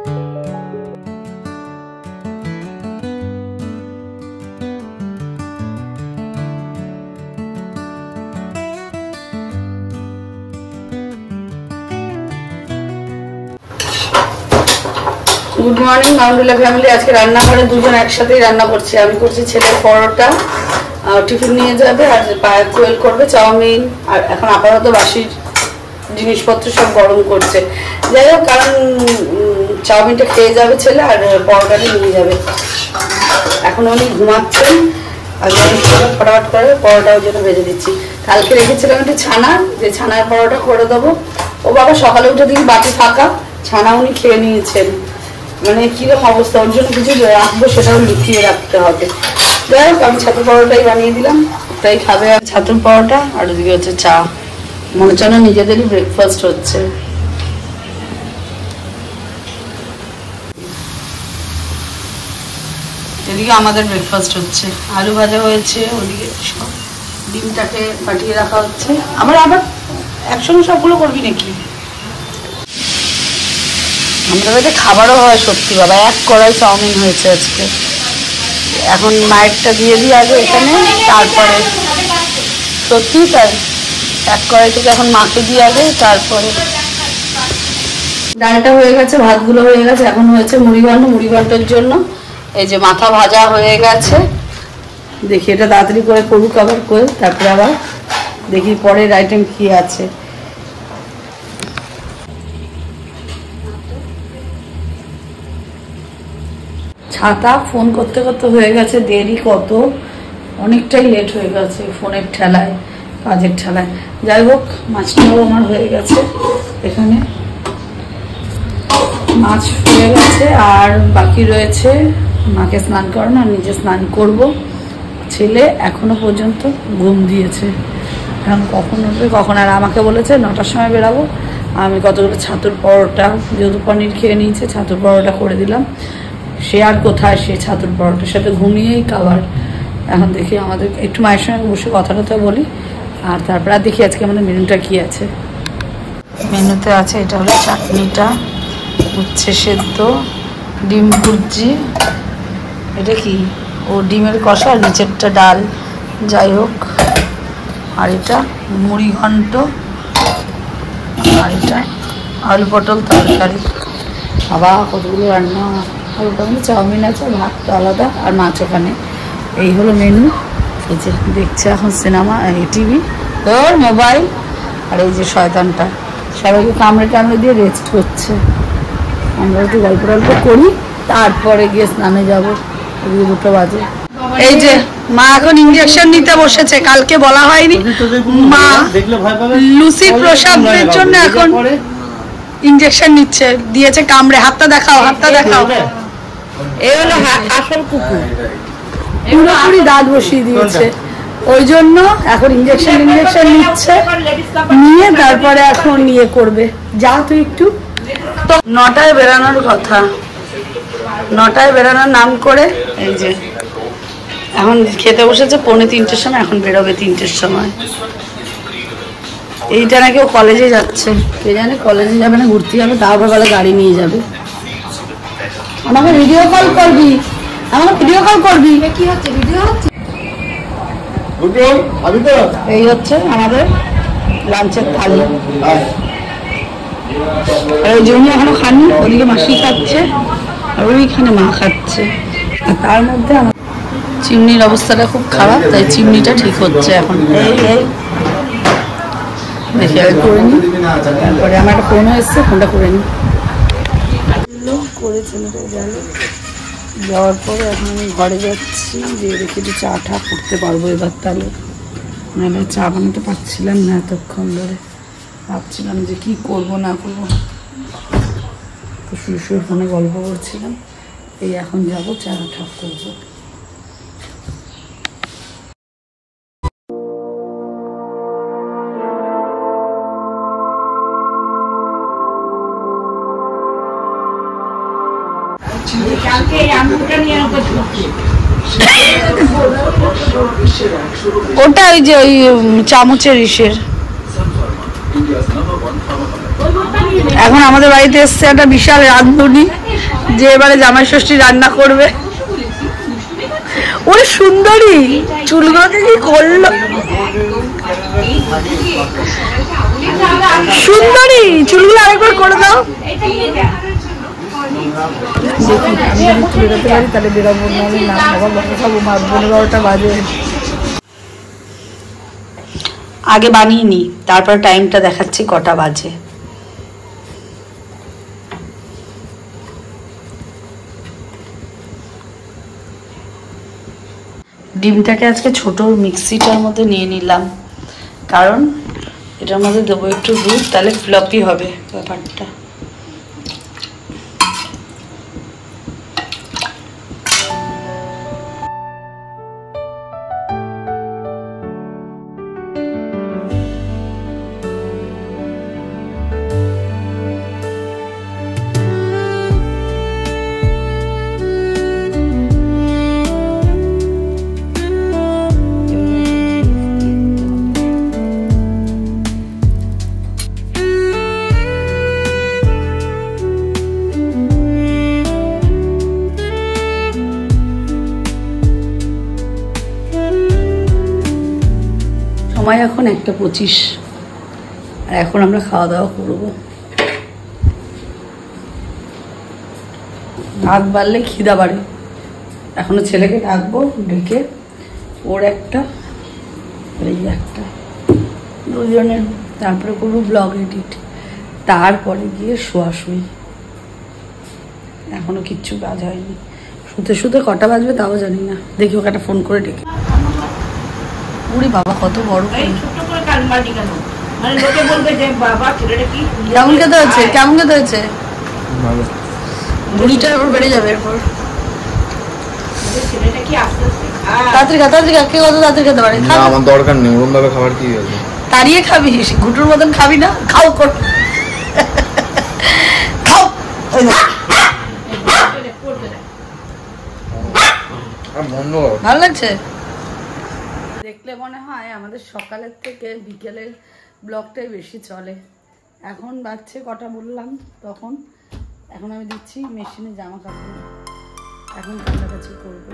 Good morning माउंडुला family. आज के रान्ना घरे दुजन एकसाथेई रान्ना करছি। আমি করছি ছেলের পরোটা, টিফিন নিয়ে যাবে, আর কোয়েল করবে চাউমিন, আর এখন আপাতত বাসি জিনিসপত্র সব গরম করছে। যাই হোক, কারণ চাউমিনটা খেয়ে যাবে ছেলে আর পরোটাটা নিয়ে যাবে। এখন উনি ঘুমাচ্ছেন আর ফটাফট করে পরোটা ওই জন্য ভেজে দিচ্ছি। কালকে রেখেছিলাম একটু ছানা, যে ছানার পরোটা করে দেবো। ও বাবা সকালে উঠে দেখি বাটি ফাঁকা, ছানা উনি খেয়ে নিয়েছেন। মানে কিরকম অবস্থা, ওর জন্য কিছু রাখবো সেটাও লুকিয়ে রাখতে হবে। যাই হোক, আমি ছাতুর পরোটাই বানিয়ে দিলাম, তাই খাবে ছাতুর পরোটা। আর ওদিকে হচ্ছে চা। মনে হচ্ছে না নিজেদেরই ব্রেকফাস্ট হচ্ছে। এদিকে আমাদের ব্রেকফাস্ট হচ্ছে, আলু ভাজা হয়েছে, ওদিকে ডিমটাকে ফাটিয়ে রাখা হচ্ছে। আবার একসঙ্গে সবগুলো করবি নাকি? আমাদের বাড়িতে খাবারও হয় সত্যি বাবা, এক কড়াই চাউমিন হয়েছে আজকে। এখন মায়েরটা দিয়ে দিই আগে এখানে, তারপরে সত্যি তাই এক কড়াই থেকে এখন মাকে দিয়ে আগে, তারপরে ডালটা হয়ে গেছে, ভাতগুলো হয়ে গেছে। এখন হয়েছে মুড়িঘণ্ট। মুড়িঘণ্টের জন্য এই যে মাথা ভাজা হয়ে গেছে। দেখি এটা তাড়াতাড়ি করে করুক আবার করে, তারপরে আবার দেখি পরের আইটেম কি আছে। ছাতা ফোন করতে করতে হয়ে গেছে দেরি, কত অনেকটাই লেট হয়ে গেছে ফোনের ঠেলায়, কাজের ঠেলায়। যাই হোক, মাছটাও আমার হয়ে গেছে, এখানে মাছ হয়ে গেছে। আর বাকি রয়েছে মাকে স্নান করানো, আর নিজে স্নান করব। ছেলে এখনো পর্যন্ত ঘুম দিয়েছে, এখন কখন উঠবে কখন। আর আমাকে বলেছে 9টার সময় বেরাবো। আমি কতগুলো ছাতুর পরোটা, যেহেতু পনির খেয়ে নিয়েছে, ছাতুর পরোটা করে দিলাম। সে আর কোথায়, সে ছাতুর পরোটার সাথে ঘুমিয়েই খাবার। এখন দেখি আমাদের একটু মায়ের সঙ্গে বসে কথা টথা বলি, আর তারপর আর দেখি আজকে আমাদের মেনুটা কি আছে। মেনুতে আছে এটা হলো চাটনিটা, উচ্ছে সেদ্ধ, ডিম ভুর্জি, এটা কি ও ডিমের কষা, আর নিচেরটা ডাল। যাই হোক, আর এটা মুড়িঘণ্ট, আর এটা আলু পটল তরকারি। বাবা কতগুলো রান্না। আর ওটা মানে চাউমিন আছে, ভাতটা আলাদা, আর মাছ ওখানে। এই হলো মেনু। এই যে দেখছে এখন সিনেমা, টিভি, তোর মোবাইল। আর এই যে শয়তানটা সবাইকে কামড়ে দিয়ে রেস্ট করছে। আমরা একটু গল্প টল্প করি, তারপরে গিয়ে স্নানে যাবো। 2 বাজে। এই যে মা এখন ইঞ্জেকশন নিতে বসেছে, কালকে বলা হয়নি। মা লুসির প্রসাবের জন্য এখন ইঞ্জেকশন নিচ্ছে, দিয়েছে কামড়ে। হাতটা দেখাও, হাতটা দেখাও। এই হলো আসল কুকুর, পুরোপুরি দাঁত বসিয়ে দিয়েছে, ওই জন্য এখন ইঞ্জেকশন নিচ্ছে, নিয়ে তারপরে এখন নিয়ে করবে। যা তুই একটু। তো 9টায় বেরানোর কথা, 9টায় বেরানোর নাম করে এই যে এখন খেতে বসেছে 2:45-র সময়, এখন বেরোবে 3টের সময়। এইটা নাকি ও কলেজে যাচ্ছে, কে জানে কলেজে যাবে না ঘুরতে যাবে, তারপর বলে গাড়ি নিয়ে যাবে। আমাকে ভিডিও কল করবি, আমাকে ভিডিও কল করবি। কি হচ্ছে, ভিডিও হচ্ছে। এই হচ্ছে আমাদের লাঞ্চের থালি। আর ওই জন্য এখনো খানি, ওদিকে মাসি খাচ্ছে আর ওইখানে মা খাচ্ছে। আর তার মধ্যে আমার চিমনির অবস্থাটা খুব খারাপ, তাই চিমনিটা ঠিক হচ্ছে এখন। এই দেখে করে নি, তারপরে আমার একটা ফোনও এসছে, ফোনটা করে নি। করেছেন যাওয়ার পরে এখন আমি ঘরে যাচ্ছি, যে দেখি একটু চা টা করতে পারবো এবার। তাহলে নাহলে চা বানাতে পারছিলাম না এতক্ষণ ধরে, ভাবছিলাম যে কি করবো না করবো, তো শুয়ে ফোনে গল্প করছিলাম। এই এখন যাবো চা টা করবো। ওটা ওই যে ওই চামচের ইসের এখন আমাদের বাড়িতে এসছে একটা বিশাল রাঁধুনি, যে এবারে জামাই ষষ্ঠী রান্না করবে। ওই সুন্দরী চুলগুলোকে কি করলো, সুন্দরী চুলগুলো আরেকবার করে দাও। বেরোতে পারি তাহলে বেরোবো, নাহলে না বাবা বকা খাবো। 12টা বাজে। আগে বানিয়ে নি, তারপর টাইমটা দেখাচ্ছি কটা বাজে। ডিমটাকে আজকে ছোট মিক্সিটার মধ্যে নিয়ে নিলাম, কারণ এটার মধ্যে দেবো একটু দুধ, তাহলে ফ্লপি হবে ব্যাপারটা। সময় এখন 1:25, আর এখন আমরা খাওয়া দাওয়া করবো। ভাত বাড়লে খিদা বাড়ে। এখনো ছেলেকে ডাকবো, ডেকে ওর একটা এই একটা দুজনের, তারপরে করবো ব্লগ এডিট, তারপরে গিয়ে শোয়াশুই। এখনো কিচ্ছু কাজ হয়নি, শুতে শুতে কটা বাজবে তাও জানি না। দেখি ওকে একটা ফোন করে ডেকে। উড়ি বাবা কত বড়, কেমন খেতে হচ্ছে, কেমন খেতে হচ্ছে? বুড়িটা এবার বেড়ে যাবে এরপর। তাড়াতাড়ি খা, তাড়াতাড়ি খা, কে কত তাড়াতাড়ি খেতে পারে? আমার দরকার নেই ওরকম ভাবে খাবার, কি আছে তাড়িয়ে খাবি, ঘুটুর মতন খাবি না। খাও কর, খাও। ভালো লাগছে দেখলে। মনে হয় আমাদের সকালের থেকে বিকেলের ব্লগটাই বেশি চলে। এখন বাচ্চে কটা বললাম তখন, এখন আমি দিচ্ছি মেশিনে জামা কাপড়, এখন কাছাকাছি করবো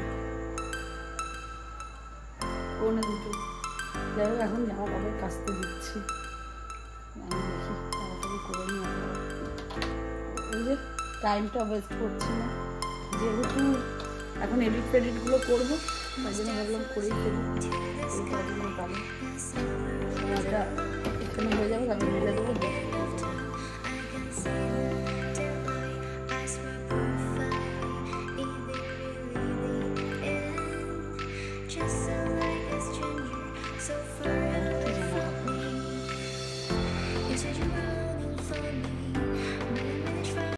কোনো দুটো। যাই হোক এখন জামা কাপড় কাচতে দিচ্ছি, আমি দেখি তাড়াতাড়ি করে নিয়ে। ওই যে টাইমটা ওয়েস্ট করছি না, যেহেতু এখন এডিট ফেডিটগুলো করবো, তাই জন্য ভাবলাম করেই ফেলি। এই কাজগুলো পাবো, সময়টা এখানে হয়ে যাবে, আমি মিলে দেবো।